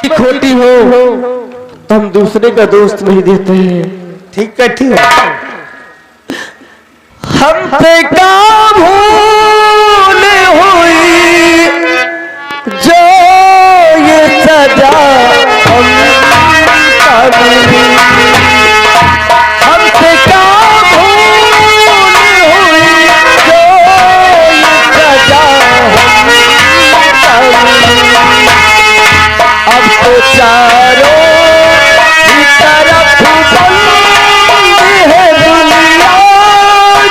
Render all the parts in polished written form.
खोटी हो तो हम दूसरे का दोस्त नहीं देते हैं। ठीक है, ठीक है। हम पे का भूल हुई जो ये सजा हम पे का भूल हुई जो ये सजा अब तो चारों ही तरफ बंद है दुनिया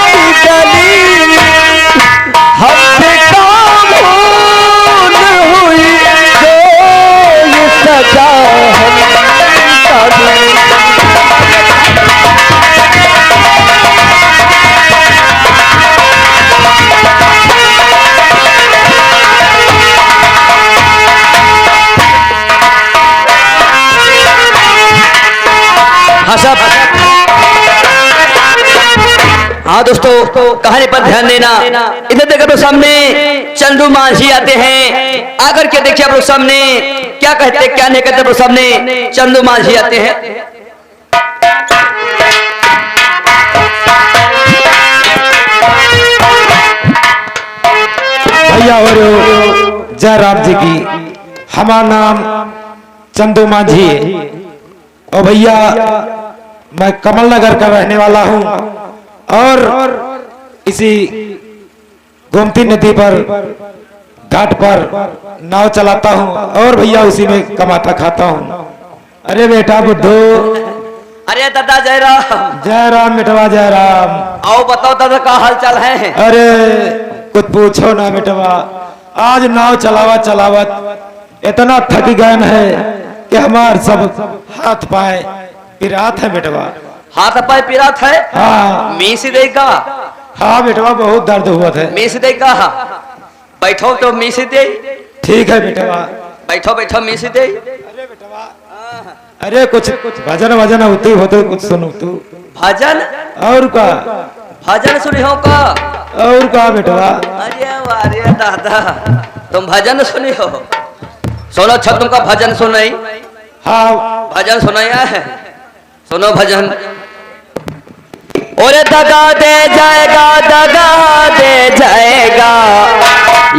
की गली। हमसे काम भूल हुई जो ये सजा हाँ दोस्तों, कहानी पर ध्यान देना। इधर देखो तो सामने चंदू मांझी आते हैं। आकर के देखिए आप लोग सामने क्या कहते क्या नहीं कहते। आप सामने चंदू मांझी आते हैं। भैया और जयराम जी की, हमारा नाम चंदू मांझी है और भैया मैं कमल नगर का रहने वाला हूँ और इसी गोमती नदी पर घाट पर नाव चलाता हूँ और भैया उसी में कमाता खाता हूँ। अरे बेटा बुद्धू। अरे दादा जयराम। जयराम मिटवा जयराम। आओ बताओ दादा का हाल चाल है। अरे कुछ पूछो ना मिटवा, आज नाव चलावत इतना थक गए है कि हमार सब हाथ पाए पिरात है बेटवा। हाथ पाए पिरात है। हाँ मीस देगा। हाँ बेटवा बहुत दर्द हुआ था। मीस देगा। बैठो तो मीस दे। ठीक है बेटवा। बैठो बैठो मीस दे। अरे बेटवा, अरे कुछ भजन वजन होती होते कुछ सुनो तू। भजन और का भजन सुनी हो का। और का बेटवा। अरे दादा तुम भजन सुनी हो। सोनो अच्छा तुमका भजन सुनाई। हाँ भजन सुनाया है। सुनो भजन। और दगा दे जाएगा, दगा दे जाएगा,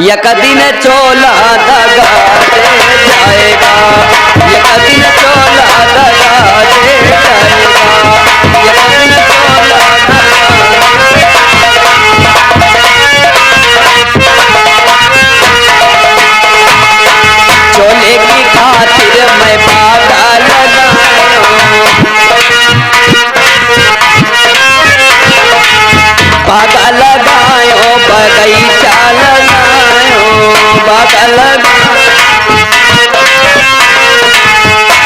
एक दिन चोला दगा दे जाएगा, एक दिन चोला दगा दे जाएगा, एक दिन चोला चोले की खातिर मैं पागल बागा लगायो बगीचा लगायो बागा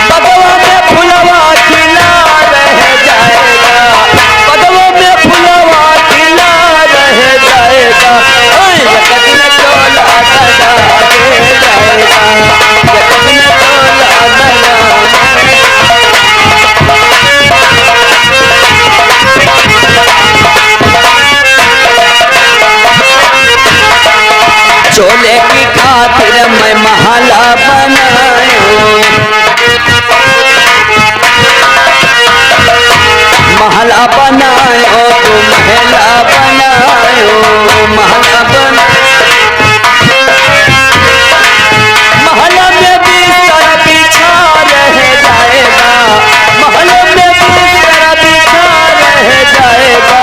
बगवा में फुलवा खिला रह जाएगा, बगवा में फुलवा खिला रह जाएगा। एक दिन चोला दगा दे जाएगा, एक दिन चोला दगा चोले की खातिर मैं महला बनायो, महला बनायो तो महला बनायो, महला महला में बिस्तर बिछा रह जाएगा, महला में बिस्तर बिछा रह जाएगा।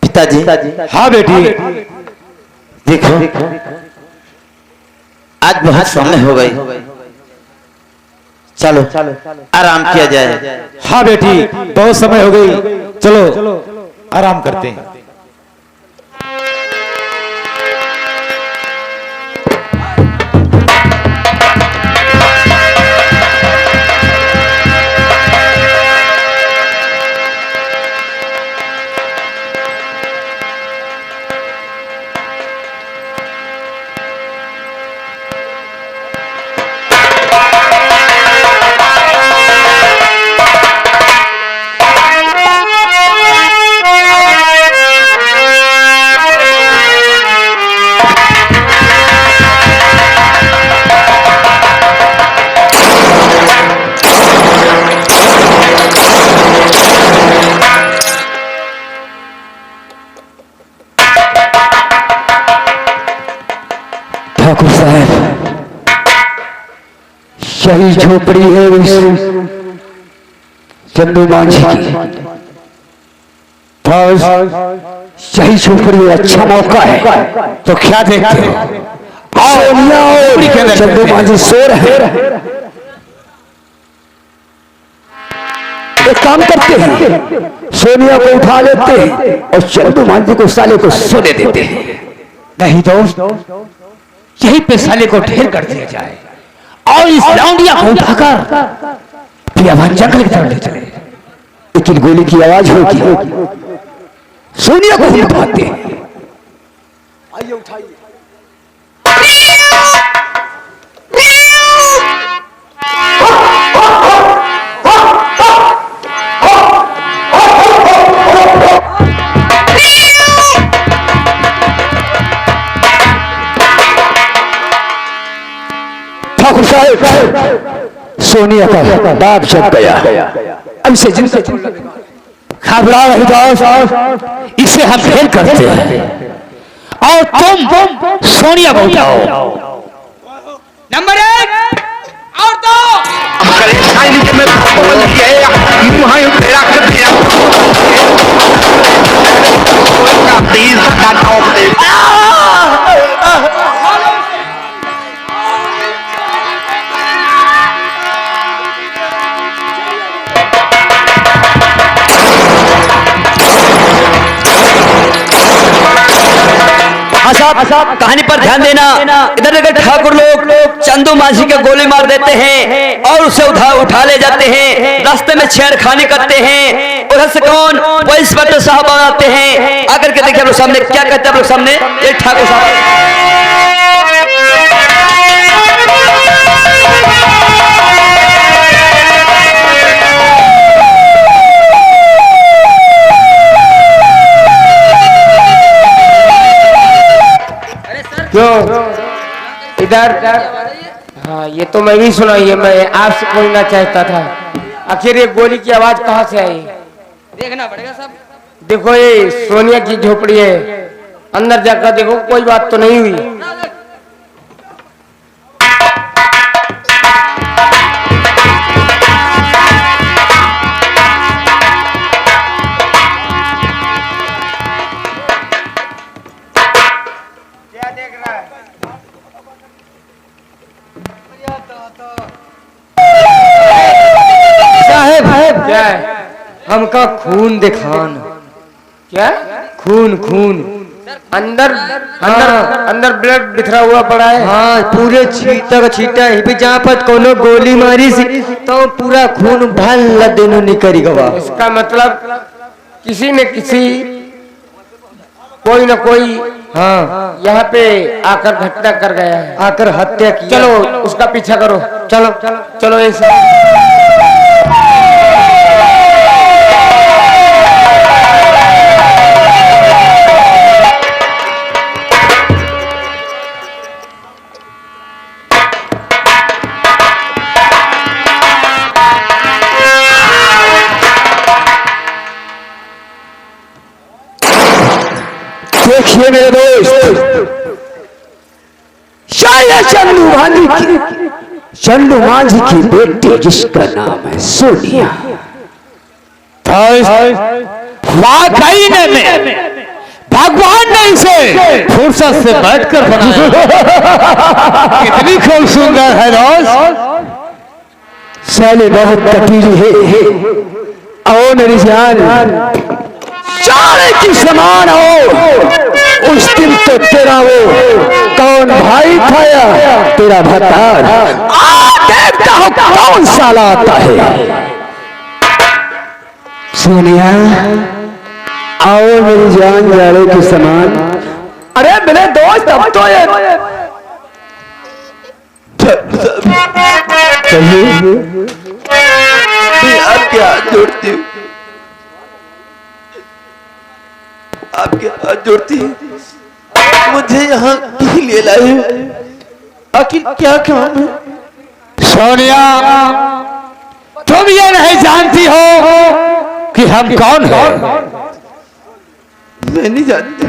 पिताजी। हाँ बेटी। देखो आज बहुत समय हो गई, चलो आराम किया जाए। हाँ बेटी बहुत समय हो गई, चलो आराम करते हैं। सही झोपड़ी है चंदू मांझी की। सही झोपड़ी में अच्छा मौका है, तो क्या देखते हो? सोनिया और चंदू मांझी सो रहे। एक काम करते हैं, सोनिया को उठा लेते हैं और चंदू मांझी को साले को सोने देते हैं। नहीं दोस्त, यहीं पे साले को ढेर कर दिया जाए और इस लौंडिया को उठाकर पियावान जंगल की तरफ ले चले। लेकिन गोली की आवाज होगी, सोनिया को ही उठाते हैं। आइए उठाइए। ठाकुर साहब, सोनिया का बाप जग गया। अब से जिनसे घबरा रही दास, इसे हम फेल करते हैं और तुम सोनिया को उठाओ। नंबर 1 और 2 कहानी पर ध्यान देना। इधर इधर ठाकुर लोग चंदू मांझी के गोली मार देते हैं और उसे उठा ले जाते हैं। रास्ते में छेड़खानी करते हैं। उधर से कौन? वो इंस्पेक्टर साहब आते हैं। आकर के देखिए लोग सामने क्या कहते हैं। लोग सामने ये ठाकुर साहब क्यों इधर? हाँ, ये तो मैं भी सुना, ये मैं आपसे बोलना चाहता था। आखिर ये गोली की आवाज कहाँ से आई? देखना पड़ेगा सब। देखो ये सोनिया की झोपड़ी है, अंदर जाकर देखो कोई बात तो नहीं हुई। क्या है? हमका खून दिखान। क्या? खून खून अंदर अंदर अंदर ब्लड बिखरा हुआ पड़ा है। हाँ, पूरे छीटा का छीटा है। जहाँ पर कोनो गोली मारी सी तो पूरा खून भल देनो निकली गवा। इसका मतलब किसी न किसी कोई न कोई हाँ यहाँ पे आकर घटना कर गया है, आकर हत्या की। चलो उसका पीछा करो। चलो चलो चलो ऐसे। देखिए मेरे दोस्त, शायद चंदू मांझी की बेटी जिसका नाम है सोनिया, वाकई में भगवान ने इसे फुर्सत से बैठकर बनाया। कितनी खूब सुंदर है दोस्त, शैली बहुत कटीली है। आओ मेरी जान, चारे की समान हो। उस दिन तो तेरा वो कौन भाई था या तेरा भतार, देखता हो कौन साला आता है। सोनिया आओ मेरी जान, जाड़े की समान। अरे मेरे दोस्त, अब तो ये आपके हाथ जोड़ती हूँ, आपके हाथ जोड़ती हूँ। मुझे यहाँ क्यों ले लाए? आखिर क्या काम है? सोनिया, तुम ये नहीं जानती हो कि हम कौन हैं? मैं नहीं जानती।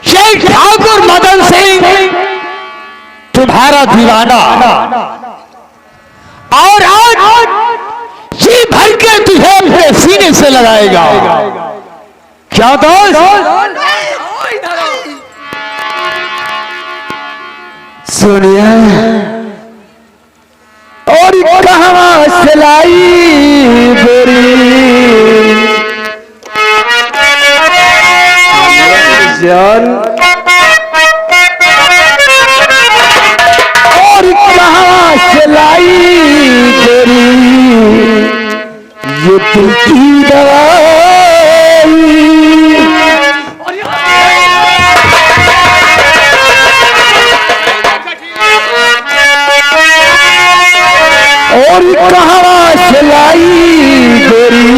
शेख ठाकुर मदन सिंह तुम्हारा दीवाना, और आज जी भर के तुझे अपने सीने से लगाएगा। क्या दोस्त? सोनिया और कहाँ से लाई गोरी जान, और कहाँ से लाई गोरी ये दिल की दवाई, और कहाँ से लाई गोरी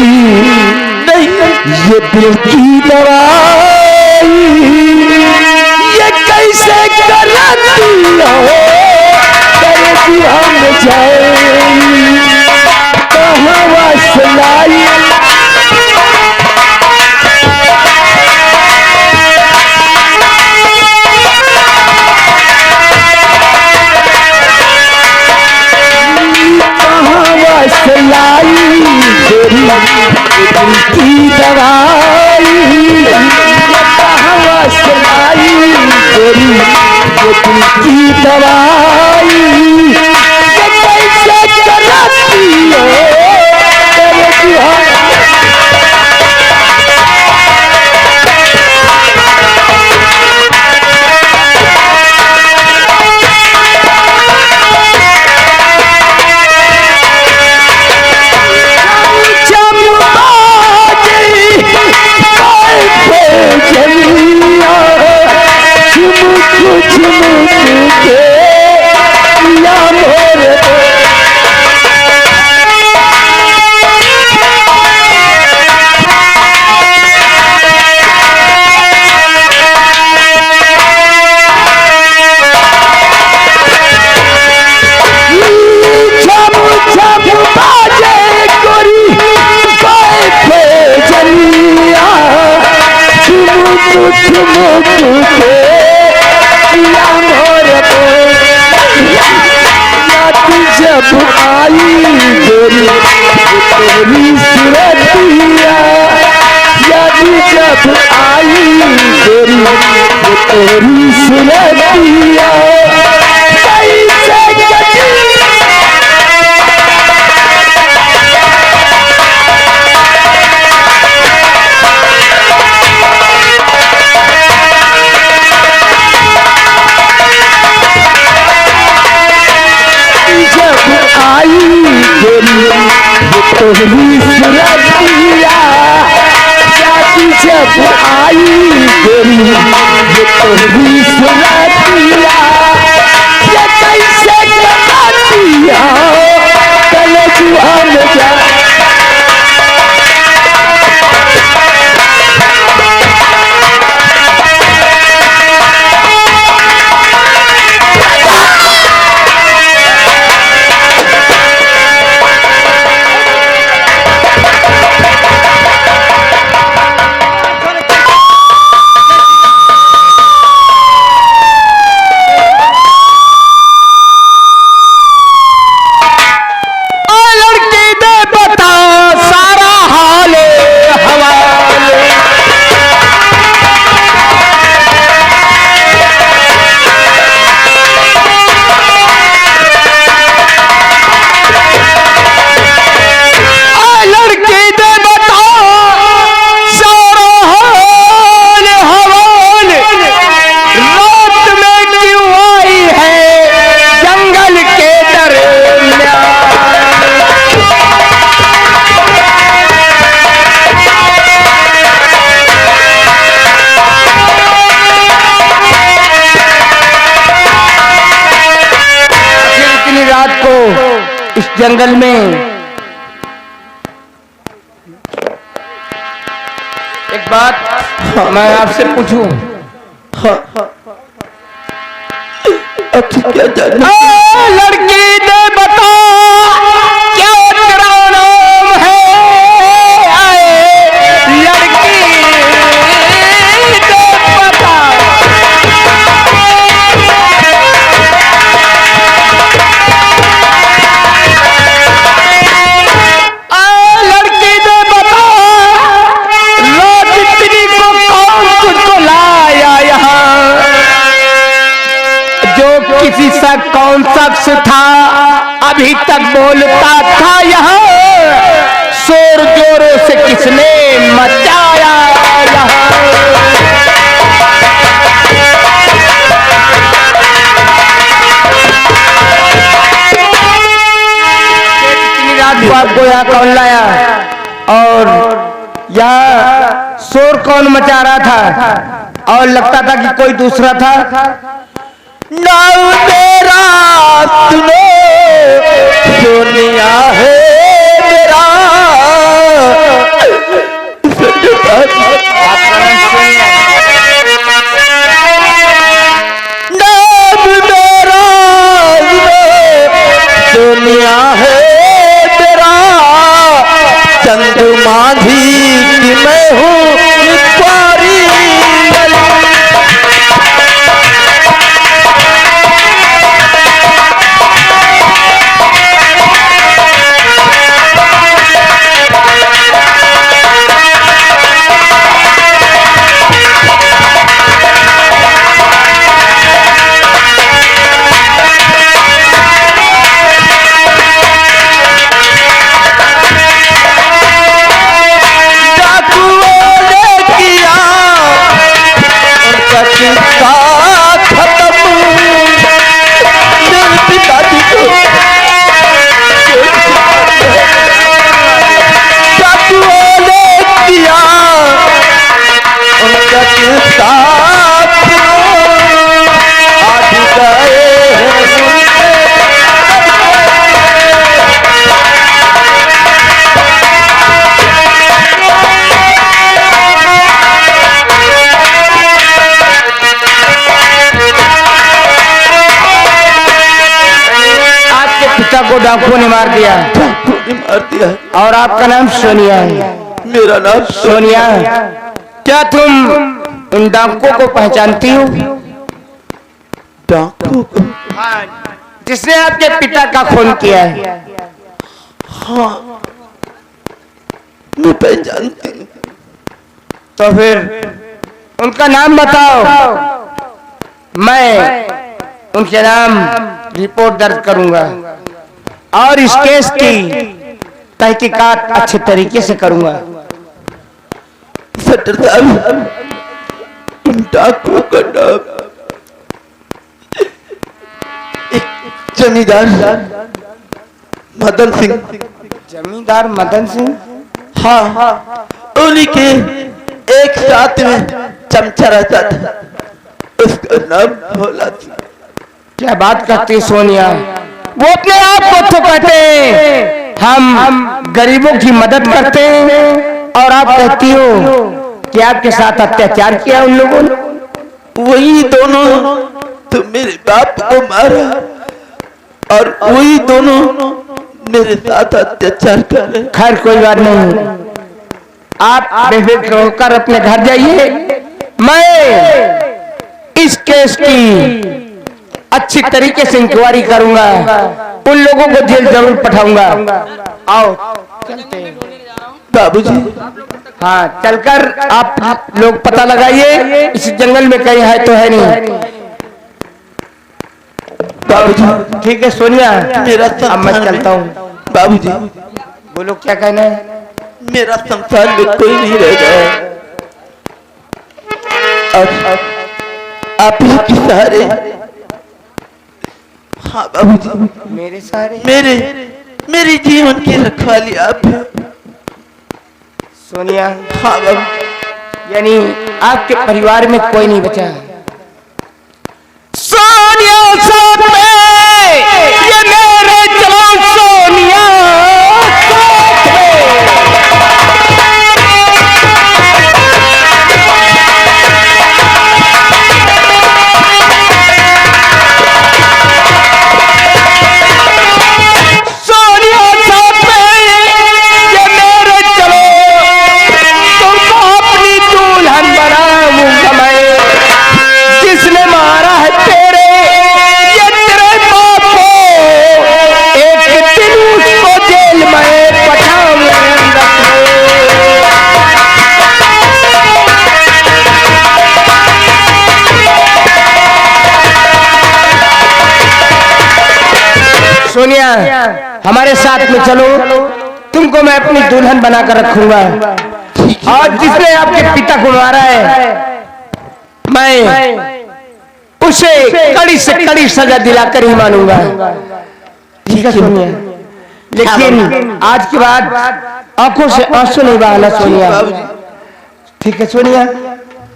ये दिल की दवाई, ये कैसे करती हो करती हम जाए, कहाँ से लाई लाई तेरी दिल की दवाई, कहाँ से लाई तेरी दिल की दवाई, ये कैसे करती हो करती हम जब आई गोरी तेरी सूरतिया, याद जब आई गोरी तेरी सूरतिया, कैसे आई गोरी तोहरी सूरतिया, जाती जब आई गोरी तोहरी सूरतिया, ये कैसे करतिया कल जुआन जा इस जंगल में एक बात मैं आपसे पूछूं? लड़की ने बता क्या तेरा नाम है? लड़की ने बता पास था अभी तक बोलता था यहाँ, शोर जोरों से किसने मचाया यहाँ। इतनी रात को आपको यहाँ कौन लाया और यहाँ शोर कौन मचा रहा था और लगता था कि कोई दूसरा था। नाम मेरा सुनो सोनिया है मेरा, नाम मेरा सोनिया है मेरा, चंदू मांझी की मैं हूँ कुंवारी। को डाकुओं ने मार दिया। और आपका नाम सोनिया है? मेरा नाम सोनिया। क्या तुम उन डाकुओं को पहचानती हो? डाकू को? जिसने आपके पिता का खून किया है। हाँ, मैं पहचानती हूँ। तो फिर उनका नाम बताओ, मैं उनके नाम रिपोर्ट दर्ज करूंगा और इस केस की तहकीकात अच्छे तरीके से करूंगा। सटर साहब, उन डाकुओं का नाम एक जमींदार मदन सिंह। जमींदार मदन सिंह? हाँ, उन्हीं के एक साथ में चमचा रहता था, उसका नाम भोला सिंह। क्या बात करती है सोनिया? वो अपने आप को तो कहते हैं हम गरीबों की मदद करते हैं और आप कहती हो कि आपके साथ अत्याचार किया उन लोगों ने। वही दोनों तो मेरे बाप को मारा और वही दोनों मेरे साथ अत्याचार कर रहे। खैर कोई बात नहीं, आप बेफिक्र होकर अपने घर जाइए। मैं इस केस की अच्छी तरीके से इंक्वायरी करूंगा, उन लोगों को जेल जरूर पठाऊंगा। आओ चलते हैं बाबूजी। हाँ, चलकर आप लोग पता लगाइए, इस जंगल में कहीं है तो है नहीं। बाबूजी ठीक है सोनिया, मेरा अब मैं चलता हूँ। बाबूजी बोलो क्या कहना है? मेरा संसार में कोई नहीं रह गया और आप ही के सहारे। हाँ बाबूजी, मेरे सारे मेरे जीवन की रखवाली आप है। सोनिया? हाँ बाबू। यानी आपके परिवार में कोई नहीं बचा है? सोनिया साथ में, ये मेरे चलो सोनिया सोनिया हमारे साथ में चलो, तुमको मैं अपनी दुल्हन बनाकर रखूंगा और जिसने आपके पिता को मारा है मैं उसे कड़ी से कड़ी सजा दिलाकर ही मानूंगा। ठीक है सोनिया, लेकिन आज के बाद आंखों से आंसू नहीं बहाना सोनिया। ठीक है सोनिया।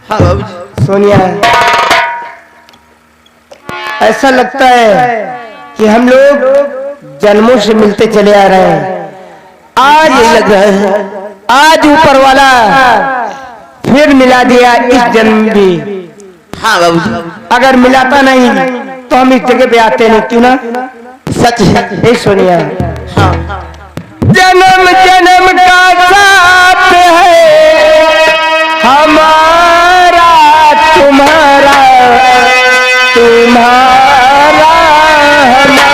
हाँ बाबूजी। सोनिया ऐसा लगता है कि हम लोग जन्मों से मिलते चले आ रहे हैं। आज ये लग रहा है आज ऊपर वाला फिर मिला दिया इस जन्म भी। हाँ बाबूजी। अगर मिलाता नहीं तो हम इस जगह पे आते नहीं, क्यों ना? सच है। ए सोनिया, हाँ। जन्म जन्म का साथ है हमारा तुम्हारा, तुम्हारा हमारा,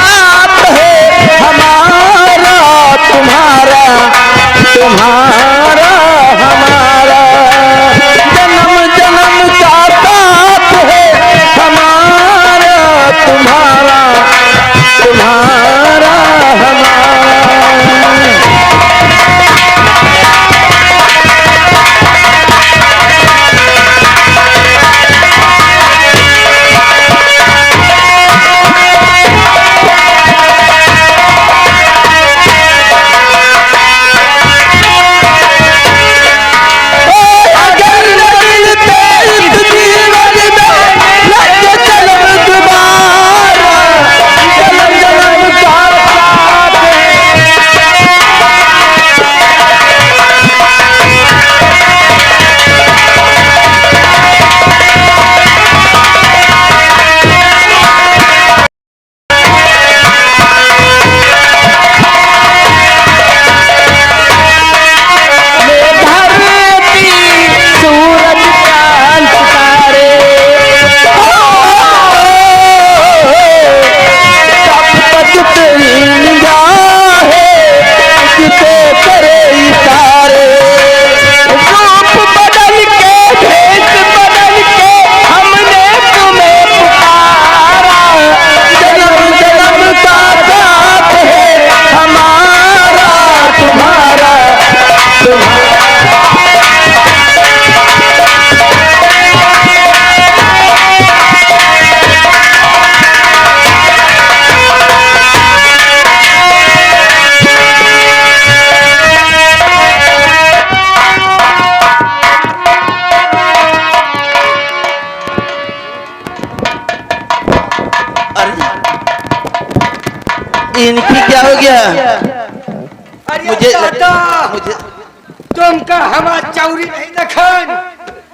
साथ है हमारा तुम्हारा, तुम्हारा हमारा, जन्म जन्म का साथ है हमारा तुम्हारा, तुम्हारा हमारा। इनकी क्या हो गया? मुझे तुमका हमारा चौरी नहीं दखन,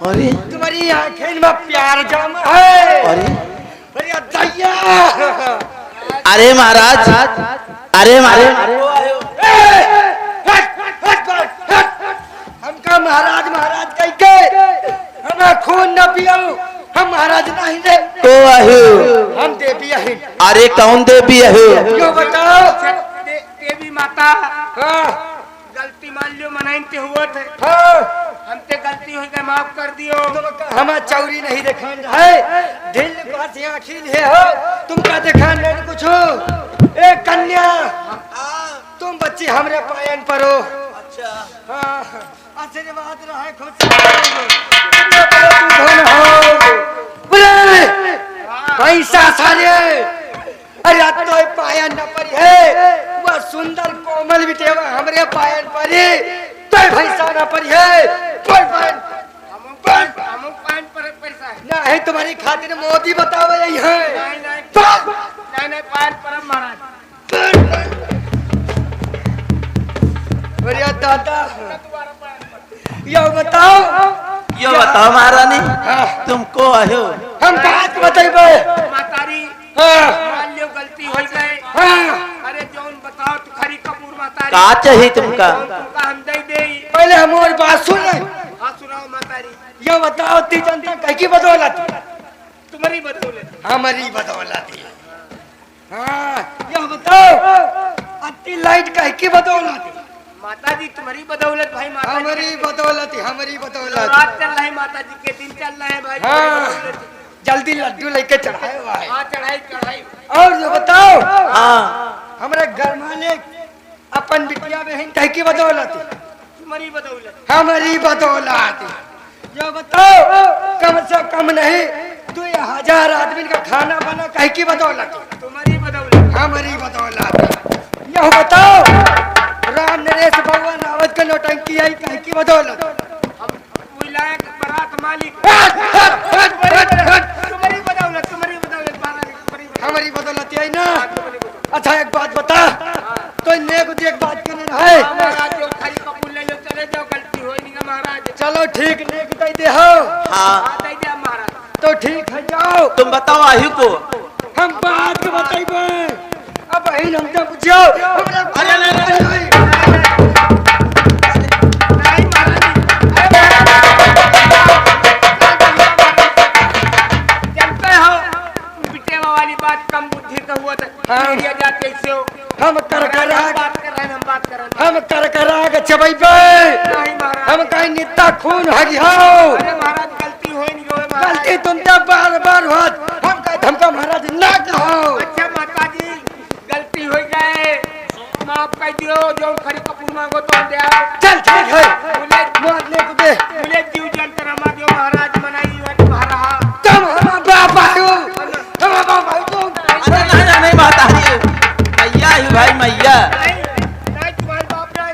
अरे तुम्हारी आंखें में प्यार जमा है। अरे अरे दैया, अरे महाराज, अरे महाराज, हमका महाराज महाराज कह के हमें खून न पियो, हम महाराज नहीं दे तो आहू, हम देवी है। अरे कौन देवी है? क्यों बताओ? देवी माता हाँ गलती मान लियो, मनाइते हुए थे, हाँ, हमसे गलती हुई गई, माफ कर दियो। हमारा चौरी नहीं दिखान है, दिल पास आखिर है हो, तुमका दिखान नहीं कुछ हो। ए कन्या, तुम बच्ची हमरे पायन पर हो। अच्छा हाँ, आशीर्वाद रहे खुश पैसा सारे। अरे तो पायन न परी है, वह सुंदर कोमल बिटेवा हमरे पायन परी, तो पैसा न परी है। कोई पायन पर पैसा है ना है तुम्हारी खातिर, मोदी बताओ यही है। नहीं पान परम महाराज। अरे दादा, यो बताओ महारानी, तुमको आयो हम बात बताइबे। मातारी हाँ मान लियो गलती हो गई। हाँ, अरे जौन बताओ तू खरी कपूर मातारी, का चाहिए तुमका? तुमका हम दे दे। पहले हमारी बात सुन। हाँ सुनाओ मातारी। ये बताओ ती जनता कह की बदौलत? तुम्हारी बदौलत। हमारी बदौलत। हाँ ये बताओ अति लाइट कह की बदौलत? माता जी तुम्हारी बदौलत भाई। माता हमारी बदौलत, हमारी बदौलत। रात चल रहा है, माता जी के दिन चल रहे हैं भाई। हाँ जल्दी लड्डू लेके चढ़ाए हुआ है। हाँ चढ़ाई चढ़ाई। और जो बताओ हाँ हमारे घर मालिक अपन बिटिया बहन कह की बदौलत तुम्हारी बदौलत। हमारी बदौलत जो बताओ कम से कम नहीं 2000 आदमी का खाना बना कह की बदौलत तुम्हारी बदौलत। हमारी बदौलत। यह बताओ राम नरेश भगवान रावत के नौटंकी आई कह की बदौलत हम विलायक बारात मालिक। हट, हट, हट, हट, हट। तुम्हारी बदौलत तुम्हारी बदौलत बारात तुम्हारी बदौलत। हमारी बदौलत यही ना। तुम्हारी बदौलत। अच्छा एक बात बता तो नेक देख बात करने है। हाँ, महाराज जो खाली कपूर ले लो चले जाओ गलती हो नहीं महाराज। चलो ठीक नेक दे दे हो हाँ हाँ दे दिया महाराज। तो ठीक है जाओ तुम बताओ आयु को। हम बात के बताइबे। अब बहन हमसे पूछो हमरा अरे नहीं, नहीं, नहीं महाराज जानते हो बिटेवा वाली बात कम बुद्धि का हुआ था। हाँ। एरिया जाते ऐसे हो। हम कर करा बात कर रहे हैं हम बात कर रहे हैं। हम कर करा के चबैबे नहीं महाराज। हम कहीं नित्ता खून हगियो अरे महाराज गलती हो नहीं हो महाराज। गलती तुमसे बार बार होत हम कह धमका महाराज ना कहो। अच्छा माता जी गलती हो जाए माफ कर दियो जो खरी कपूर मांगो तो दे आओ। चल ठीक है बोले मारने को दे बोले जीव जंतर रमा दियो महाराज मनाई महाराज। तुम हमारा बाप आयो हमारा बाप आयो तुम अरे नहीं नहीं नहीं बात आई मैया ही भाई मैया। नहीं नहीं तुम्हारे बाप नहीं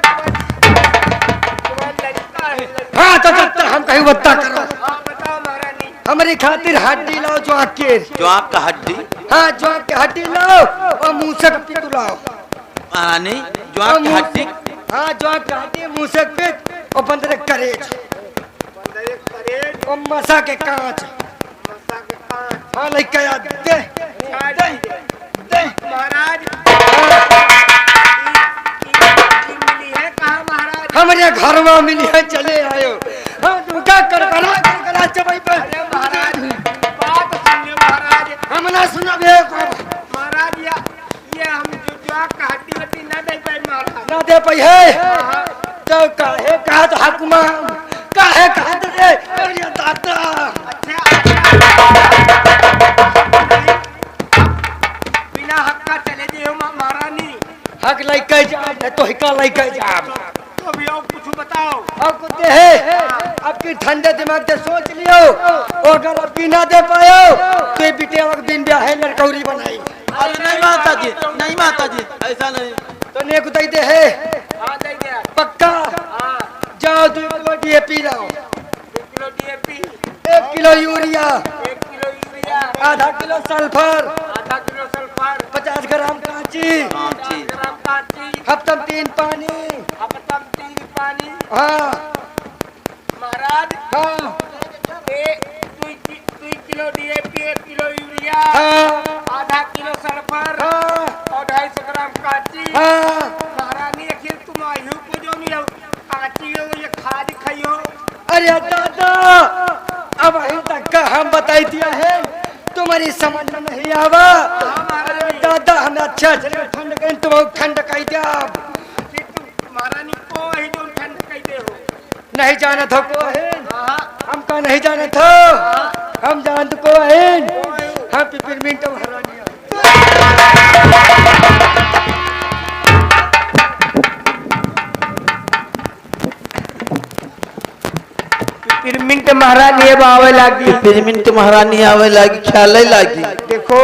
तुम्हारे लड़का है लड़का। हाँ तो हम कहीं बत्ता करो हाँ बताओ महारानी। हमारी खातिर हड्डी लाओ जो आके जो आपका हड्डी हाँ जो आके हड्डी लाओ और मुंह से पिटू लाओ। महारानी जो आपकी हड्डी हाँ जो आके हड्डी मुंह से पिट और बंदरे करेज बंदरे करेज और मसा के कांच मसा के कांच। हाँ लेके आ दे दे दे महाराज मिली है कहाँ महाराज। हमारे घर में मिली है चले आयो हाँ तुमका कर करा चबाई पे अरे महाराज बात सुनिए महाराज। हम ना सुना बे महाराज ये हम जो आपका हड्डी वड्डी ना दे पाए महाराज। ना दे पाई है हाँ, तो काहे कहा तो हकुमा काहे कहा तो रे अरे दादा अच्छा बिना हक का चले दिए महारानी। हक लेके जा तो हिका लेके जा तो भी और कुछ बताओ। अब कुत्ते है आपकी ठंडे दिमाग से सोच लियो और अगर अब भी ना दे पायो तो ये बिटिया वक्त दिन ब्याह है लड़कौरी बनाई अरे नहीं माता जी नहीं माता जी ऐसा नहीं। तो नेक उताई दे है हाँ दे दिया। पक्का हाँ जाओ 2 किलो डीएपी लाओ 2 kilo DAP 1 kilo urea 1 kilo urea आधा किलो सल्फर आधा किलो सल्फर 50 ग्राम कांची 50 ग्राम कांची हफ्तम 3 पानी हफ्तम 3 पानी। हाँ महाराज हाँ 2 किलो DAP 1 किलो यूरिया हाँ आधा किलो सल्फर हाँ और 250 ग्राम कांची। हाँ महारानी आखिर तुम आयु को जो नहीं हो कांची हो ये खाद खाइयो। अरे दादा अब अभी तक का हम बताई दिया है तुम्हारी समझ में नहीं आवा। अरे दादा हमें अच्छा ठंड कहीं तुम ठंड कह दिया फिर तुम महारानी को ही जो ठंड कह दे हो। नहीं जाना था को है हाँ हमका नहीं जाना था हम जान को है हम पिपरमिंट महारानी पिरमिंट महारानी अब आवे लागी। पिरमिंट महारानी आवे लागी ख्याल लागी। देखो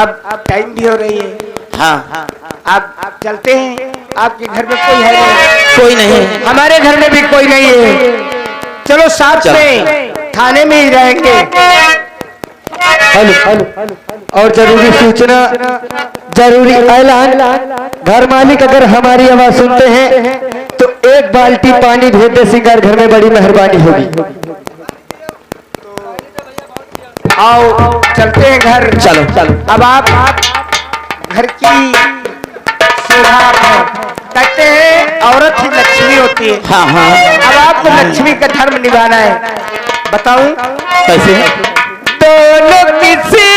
अब टाइम भी हो रही है। हाँ आप चलते हैं। आपके घर में कोई है नहीं। कोई नहीं हमारे घर में भी कोई नहीं है। चलो साथ चलो। में थाने में ही रहेंगे। हेलो और जरूरी सूचना जरूरी ऐलान घर मालिक अगर हमारी आवाज सुनते हैं तो 1 बाल्टी पानी भेज दे सिंगार घर में बड़ी मेहरबानी होगी। आओ चलते हैं घर। चलो चलो अब आप घर की शोभा कहते हैं औरत ही लक्ष्मी होती है। हाँ हाँ अब आपको लक्ष्मी का धर्म निभाना है। बताऊं कैसे दोनों किसी